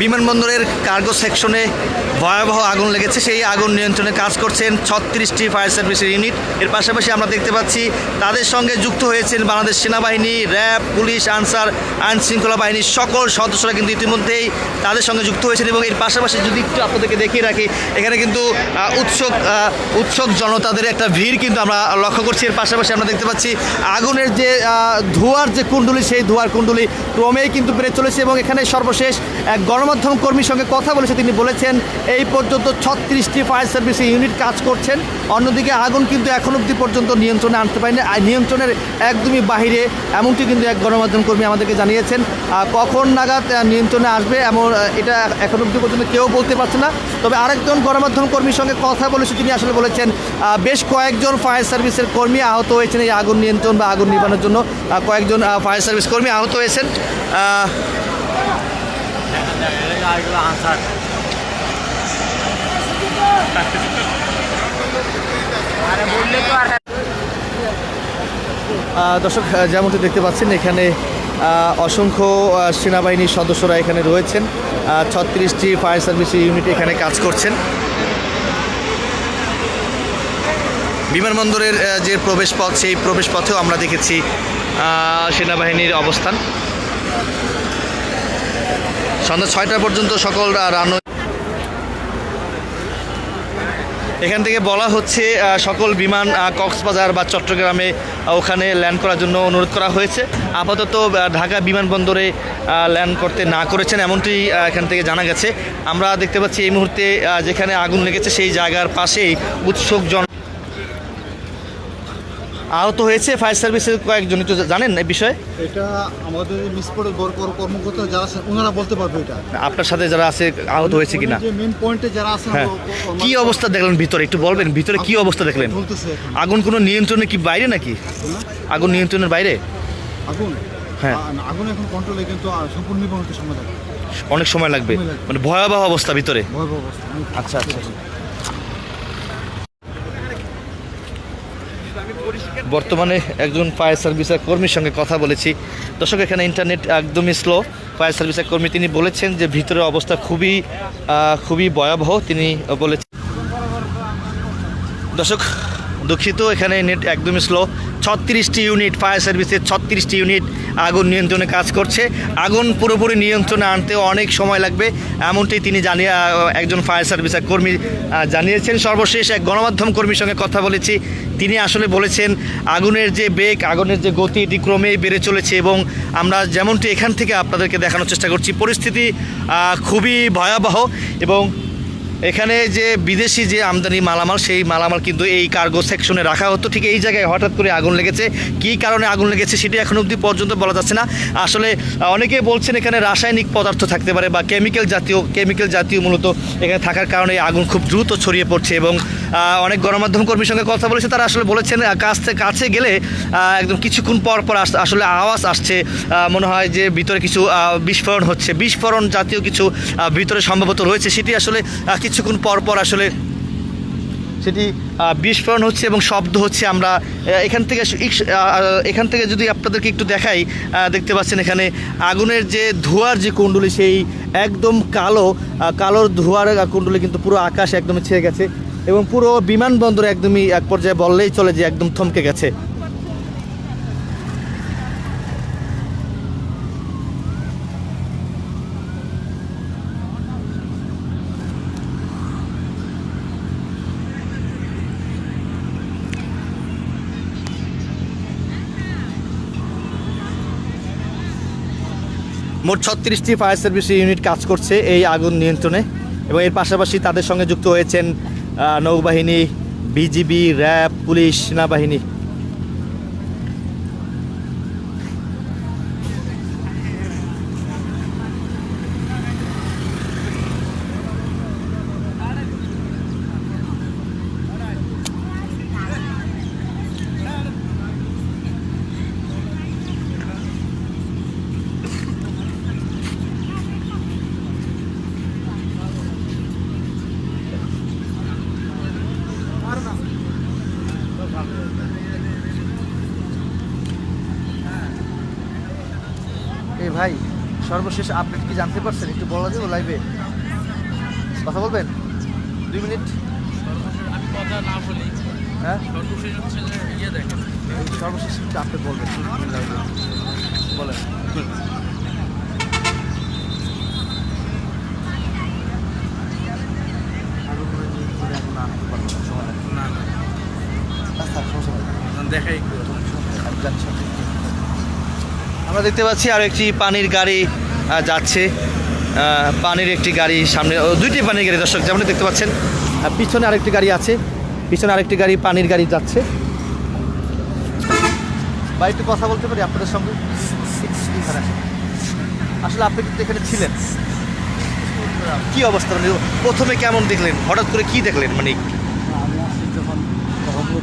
বিমানবন্দরের কার্গো সেকশনে ভয়াবহ আগুন লেগেছে। সেই আগুন নিয়ন্ত্রণে কাজ করছেন 36টি ফায়ার সার্ভিসের ইউনিট। এর পাশাপাশি আমরা দেখতে পাচ্ছি তাদের সঙ্গে যুক্ত হয়েছেন বাংলাদেশ সেনাবাহিনী, র্যাব, পুলিশ, আনসার, আইন শৃঙ্খলা বাহিনীর সকল সদস্যরা কিন্তু ইতিমধ্যেই তাদের সঙ্গে যুক্ত হয়েছেন। এবং এর পাশাপাশি যদি একটু আপনাদেরকে দেখিয়ে রাখি, এখানে কিন্তু উৎসুক জনতাদের একটা ভিড় কিন্তু আমরা লক্ষ্য করছি। এর পাশাপাশি আমরা দেখতে পাচ্ছি আগুনের যে ধোঁয়ার যে কুণ্ডলী, সেই ধোঁয়ার কুণ্ডলী ক্রমেই কিন্তু বেড়ে চলেছে। এবং এখানে সর্বশেষ এক গণমাধ্যম কর্মীর সঙ্গে কথা বলেছে, তিনি বলেছেন এই পর্যন্ত 36টি ফায়ার সার্ভিস ইউনিট কাজ করছেন। অন্যদিকে আগুন কিন্তু এখন অবধি পর্যন্ত নিয়ন্ত্রণে আনতে পারেনি, নিয়ন্ত্রণের একদমই বাহিরে, এমনটি কিন্তু এক গণমাধ্যম কর্মী আমাদেরকে জানিয়েছেন। কখন নাগাদ নিয়ন্ত্রণে আসবে এমন এটা এখন অবধি পর্যন্ত কেউ বলতে পারছে না। তবে আরেকজন গণমাধ্যম কর্মীর সঙ্গে কথা বলেছে, তিনি আসলে বলেছেন বেশ কয়েকজন ফায়ার সার্ভিসের কর্মী আহত হয়েছেন এই আগুন নিয়ন্ত্রণ বা আগুন নিবানোর জন্য। কয়েকজন ফায়ার সার্ভিস কর্মী আহত হয়েছেন। দর্শক, যেমনটি দেখতে পাচ্ছেন এখানে অসংখ্য সেনাবাহিনীর সদস্যরা এখানে রয়েছেন। 36টি ফায়ার সার্ভিস ইউনিট এখানে কাজ করছেন। বিমানবন্দরের যে প্রবেশপথ, সেই প্রবেশপথেও আমরা দেখেছি সেনাবাহিনীর অবস্থান। সন্ধ্যা 6টা পর্যন্ত সকল রানওয়ে, এখান থেকে বলা হচ্ছে সকল বিমান কক্সবাজার বা চট্টগ্রামে ওখানে ল্যান্ড করার জন্য অনুরোধ করা হয়েছে। আপাতত ঢাকা বিমানবন্দরে ল্যান্ড করতে না করেছেন, এমনটি এখান থেকে জানা গেছে। আমরা দেখতে পাচ্ছি এই মুহূর্তে যেখানে আগুন লেগেছে সেই জায়গার পাশেই উৎসুক আহত হয়েছে ফায়ার সার্ভিসের কয়েকজন। একটু জানেন এই বিষয়ে? এটা আমাদের মিসপোর্টের কর্মকর্তা যারা আছেন ওনারা বলতে পারবে। এটা আপনার সাথে যারা আছে আহত হয়েছে কিনা, যে মেইন পয়েন্টে যারা আছেন, কি অবস্থা দেখলেন ভিতরে একটু বলবেন? ভিতরে কি অবস্থা দেখলেন? আগুন কোনো নিয়ন্ত্রণে কি বাইরে নাকি? আগুন নিয়ন্ত্রণের বাইরে? আগুন, হ্যাঁ, আগুন এখন কন্ট্রোলে, কিন্তু সম্পূর্ণ নির্বাহ হতে সময় লাগবে, অনেক সময় লাগবে। মানে ভয়াবহ অবস্থা ভিতরে। ভয়াবহ অবস্থা। আচ্ছা আচ্ছা। বর্তমানে একজন ফায়ার সার্ভিসের কর্মীর সঙ্গে কথা বলেছি। দর্শক, এখানে ইন্টারনেট একদমই স্লো। ফায়ার সার্ভিসের কর্মী তিনি বলেছেন যে ভিতরের অবস্থা খুবই ভয়াবহ তিনি বলেছেন। দর্শক, দুঃখিত, এখানে নেট একদমই স্লো। 36টি ইউনিট ফায়ার সার্ভিসের 36টি ইউনিট আগুন নিয়ন্ত্রণে কাজ করছে। আগুন পুরোপুরি নিয়ন্ত্রণে আনতে অনেক সময় লাগবে, এমনটি তিনি একজন ফায়ার সার্ভিসের কর্মী জানিয়েছেন। সর্বশেষ এক গণমাধ্যম কর্মীর সঙ্গে কথা বলেছি, তিনি আসলে বলেছেন আগুনের যে বেগ, আগুনের যে গতি, এটি ক্রমেই বেড়ে চলেছে। এবং আমরা যেমনটি এখান থেকে আপনাদেরকে দেখানোর চেষ্টা করছি, পরিস্থিতি খুবই ভয়াবহ। এবং এখানে যে বিদেশি যে আমদানি মালামাল, সেই মালামাল কিন্তু এই কার্গো সেকশনে রাখা হতো। ঠিক এই জায়গায় হঠাৎ করে আগুন লেগেছে। কী কারণে আগুন লেগেছে সেটি এখন অবধি পর্যন্ত বলা যাচ্ছে না। আসলে অনেকে বলছেন এখানে রাসায়নিক পদার্থ থাকতে পারে বা কেমিক্যাল জাতীয় মূলত এখানে থাকার কারণে আগুন খুব দ্রুত ছড়িয়ে পড়ছে। এবং অনেক গণমাধ্যম কর্মীর সঙ্গে কথা বলেছে, তারা আসলে বলেছেন কাছে গেলে একদম কিছুক্ষণ পর আসলে আওয়াজ আসছে, মনে হয় যে ভিতরে কিছু বিস্ফোরণ হচ্ছে, বিস্ফোরণ জাতীয় কিছু ভিতরে সম্ভবত রয়েছে। সেটি আসলে কিছুক্ষণ পর আসলে সেটি বিস্ফোরণ হচ্ছে এবং শব্দ হচ্ছে। আমরা এখান থেকে যদি আপনাদেরকে একটু দেখাই, দেখতে পাচ্ছেন এখানে আগুনের যে ধোঁয়ার যে কুণ্ডলী, সেই একদম কালোর ধোঁয়ার কুণ্ডলী কিন্তু পুরো আকাশ একদমই ছেয়ে গেছে। এবং পুরো বিমানবন্দর একদমই এক পর্যায়ে বললেই চলে যে একদম থমকে গেছে। মোট 36টি ফায়ার সার্ভিস ইউনিট কাজ করছে এই আগুন নিয়ন্ত্রণে। এবং এর পাশাপাশি তাদের সঙ্গে যুক্ত হয়েছেন নৌবাহিনী, বিজিবি, র্যাব, পুলিশ, সেনাবাহিনী। সর্বশেষ আপডেট কি জানতে পারছেন? একটু বলা যাবে লাইভে কথা বলবেন 2 মিনিট। আমি কথা না বলি, হ্যাঁ, সর্বশেষ হচ্ছে যে ইয়ে দেখেন, সর্বশেষ একটু আপডেট বলবেন লাইভে বলেন। না না দেখাই একটু। আমরা দেখতে পাচ্ছি আর একটি পানির গাড়ি যাচ্ছে, পানির একটি গাড়ি সামনে, দুইটি পানির গাড়ি দর্শক যেমন দেখতে পাচ্ছেন। পিছনে আরেকটি গাড়ি আছে, পিছনে আরেকটি গাড়ি পানির গাড়ি যাচ্ছে। বা একটু কথা বলতে পারি আপনাদের সঙ্গে? আসলে আপনি কিন্তু এখানে ছিলেন, কি অবস্থা মানে প্রথমে কেমন দেখলেন, হঠাৎ করে কি দেখলেন মানে? আমি আসছি যখন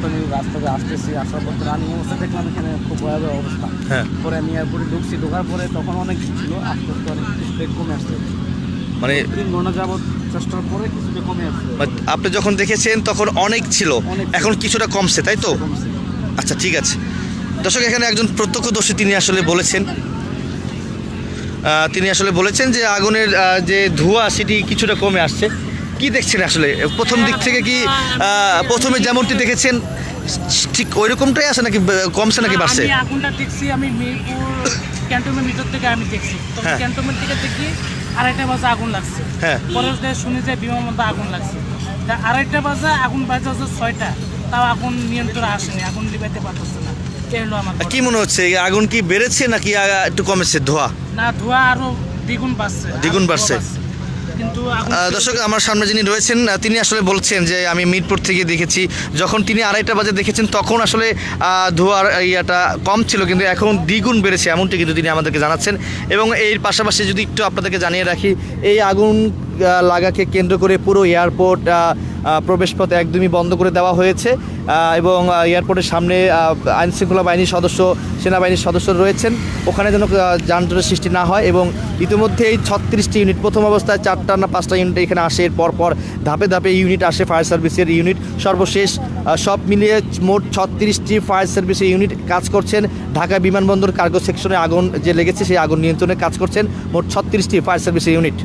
আমি রাস্তাতে আসতেছি, আসার পর রানিং অবস্থা দেখলাম এখানে খুব ভয়াবহ অবস্থা। হ্যাঁ, পরে আমি এয়ারপোর্টে ঢোকার পরে তখন অনেক ছিল, আস্তে আস্তে অনেক স্পিড কমে আসছে। মানে 3 ঘন্টা যাবত চেষ্টার পরে কিছুটা কমে আসছে। আপনি যখন দেখেছেন তখন অনেক ছিল, অনেক। এখন কিছুটা কমছে তাই তো? কমছে। আচ্ছা ঠিক আছে দর্শক, এখানে একজন প্রত্যক্ষদর্শী তিনি আসলে বলেছেন যে আগুনের যে ধোঁয়া সেটি কিছুটা কমে আসছে। কি দেখছেন আসলে প্রথম দিক থেকে কি প্রথমে যেমনটি দেখেছেন ঠিক ওই রকমটাই আছে নাকি কমছে নাকি বাড়ছে? আমি আগুনটা দেখছি, আমি মিরপুর ক্যান্টনমেন্ট ভিতর থেকে আমি দেখছি, তো হ্যাঁ। ক্যান্টনমেন্ট থেকে দেখি 2:30 বাজে আগুন লাগছে। হ্যাঁ। পরে শুনি যে বিমানবন্দর আগুন লাগছে, তা 2:30 বাজে আগুন বাজে হচ্ছে 6টা, তাও আগুন নিয়ন্ত্রণে আসেনি, আগুন লিবাইতে পারতেছে না। এই হলো আমার কি মনে হচ্ছে এই আগুন কি বেড়েছে নাকি একটু কমেছে ধোঁয়া? না, ধোঁয়া আরো দ্বিগুণ বাড়ছে, দ্বিগুণ আরো বাড়ছে। কিন্তু আগুন দর্শক আমার সামনে যিনি রয়েছেন তিনি আসলে বলছেন যে আমি মিরপুর থেকে দেখেছি, যখন তিনি 2:30 বাজে দেখেছেন তখন আসলে ধোঁয়ার ইয়াটা কম ছিল, কিন্তু এখন দ্বিগুণ বেড়েছে এমনটি কিন্তু তিনি আমাদেরকে জানাচ্ছেন। এবং এর পাশাপাশি যদি একটু আপনাদেরকে জানিয়ে রাখি, এই আগুন লাগাকে কেন্দ্র করে পুরো এয়ারপোর্ট প্রবেশপথ একদমই বন্ধ করে দেওয়া হয়েছে এবং এয়ারপোর্টের সামনে আইনশৃঙ্খলা বাহিনীর সদস্য, সেনাবাহিনীর সদস্য রয়েছেন, ওখানে যেন যানজটের সৃষ্টি না হয়। এবং ইতিমধ্যেই 36টি ইউনিট, প্রথম অবস্থায় 4টা না 5টা ইউনিট এখানে আসে, এর পর ধাপে ধাপে ইউনিট আসে, ফায়ার সার্ভিসের ইউনিট। সর্বশেষ সব মিলিয়ে মোট 36টি ফায়ার সার্ভিসের ইউনিট কাজ করছেন। ঢাকা বিমানবন্দর কার্গো সেকশনে আগুন যে লেগেছে সেই আগুন নিয়ন্ত্রণে কাজ করছেন মোট 36টি ফায়ার সার্ভিসের ইউনিট।